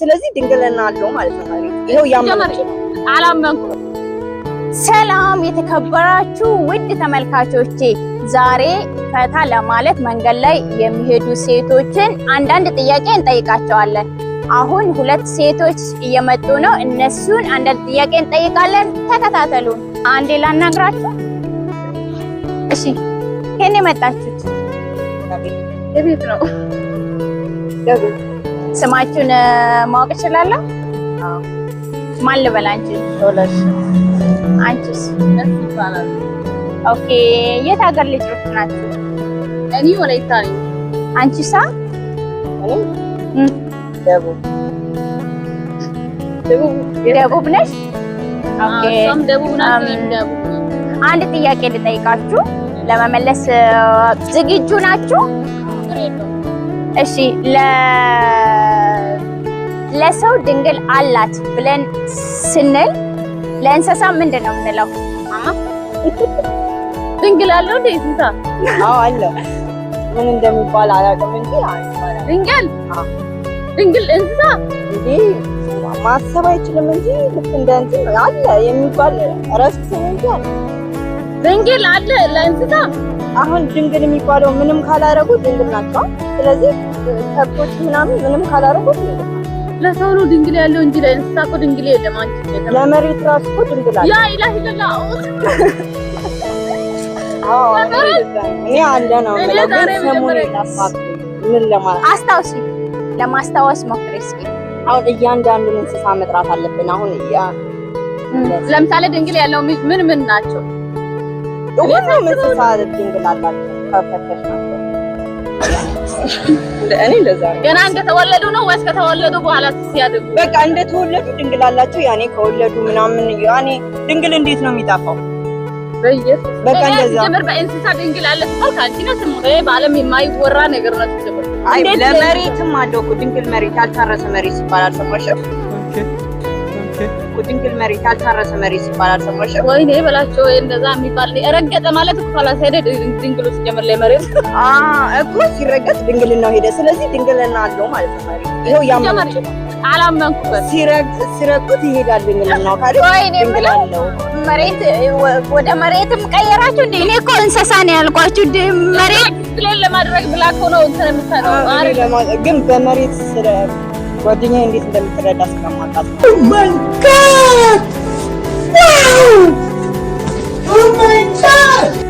ስለዚህ ድንግልና አለው ማለት ነው። ይሄው ያመነች አላመንኩም። ሰላም የተከበራችሁ ውድ ተመልካቾቼ፣ ዛሬ ፈታ ለማለት መንገድ ላይ የሚሄዱ ሴቶችን አንዳንድ ጥያቄ እንጠይቃቸዋለን። አሁን ሁለት ሴቶች እየመጡ ነው። እነሱን አንዳንድ ጥያቄ እንጠይቃለን። ተከታተሉን። አንዴ ላናግራችሁ። እሺ፣ ከኔ መጣችሁት? የቤት ነው። ስማችሁን ማወቅ እችላለሁ? ማን ልበል? አንቺ? ሶለሽ። አንቺስ? ነስ ይባላል። ኦኬ። የት ሀገር ልጆች ናችሁ? እኔ ወላይታ ነኝ። አንቺሳ? እኔ ደቡብ ነሽ? ኦኬ። እሷም ደቡብ ናት። ደቡብ። አንድ ጥያቄ ልጠይቃችሁ፣ ለመመለስ ዝግጁ ናችሁ? እሺ። ለሰው ድንግል አላት ብለን ስንል ለእንስሳ ምንድን ነው የምንለው? ድንግል አለው እንዴ እንስሳ? አዎ አለ። ምን እንደሚባል አላውቅም እንጂ ድንግል እንስሳ እንዴ ማሰብ አይችልም እንጂ ልክ እንደ እንትን አለ የሚባል እረፍት እንጂ አለ። ድንግል አለ ለእንስሳ። አሁን ድንግል የሚባለው ምንም ካላረጉ ድንግል ናቸው። ስለዚህ ከብቶች ምናምን ምንም ካላረጉ ድንግል ለሰው ነው ድንግል ያለው እንጂ ለእንስሳ እኮ ድንግል የለም። አንቺ ለመሬት ራሱ እኮ ድንግል አለ። ያ ኢላሂ ለላ እኔ አለ ነው የምለው፣ ግን ስሙን የጠፋብኝ ምን ለማለት አስታውሲ፣ ለማስታወስ ሞክሪ እስኪ። አሁን እያንዳንዱን እንስሳ መጥራት አለብን። አሁን ለምሳሌ ድንግል ያለው ምን ምን ናቸው? ሁሉም እንስሳ ድንግል አላቸው። ከፈተሽ ናቸው። እኔ ለዛ ገና እንደተወለዱ ነው ወይስ ከተወለዱ በኋላ ሲያድጉ? በቃ እንደተወለዱ ድንግል አላቸው። ያኔ ከወለዱ ምናምን ያኔ ድንግል እንዴት ነው የሚጣፋው? በኢየሱስ በቃ እንደዛ ጀምር በእንስሳ ድንግል አለ ሲባል ካንቺ ነው ስሙ። በዓለም የማይወራ ነገር ነው ሲጀምር። አይ ለመሬትም አለው እኮ ድንግል መሬት፣ ያልታረሰ መሬት ሲባል አልሰማሽም? ድንግል መሬት፣ ያልታረሰ መሬት ሲባል አልሰማሽም? ወይኔ በላቸው እንደዛ የሚባል ረገጠ ማለት እኮ ካላሰደ ድንግል ውስጥ ጀምር ላይ መሬት እኮ ሲረገጥ ድንግልናው ሄደ። ስለዚህ ድንግልና አለው ማለት ነው። ይሄው ያመነች አላመንኩበት። ሲረግጡት ይሄዳል ድንግልናው ካለ ድንግል አለው። መሬት ወደ መሬትም ቀየራችሁ እንዴ? እኔ እኮ እንስሳ ነው ያልኳችሁ። መሬት ክሌል ለማድረግ ብላ እኮ ነው እንትን የምትሰራው። ግን በመሬት ስለ ጓደኛዬ እንዴት እንደምትረዳ ስለማውቃት ነው። Oh my God! Wow! Oh my God!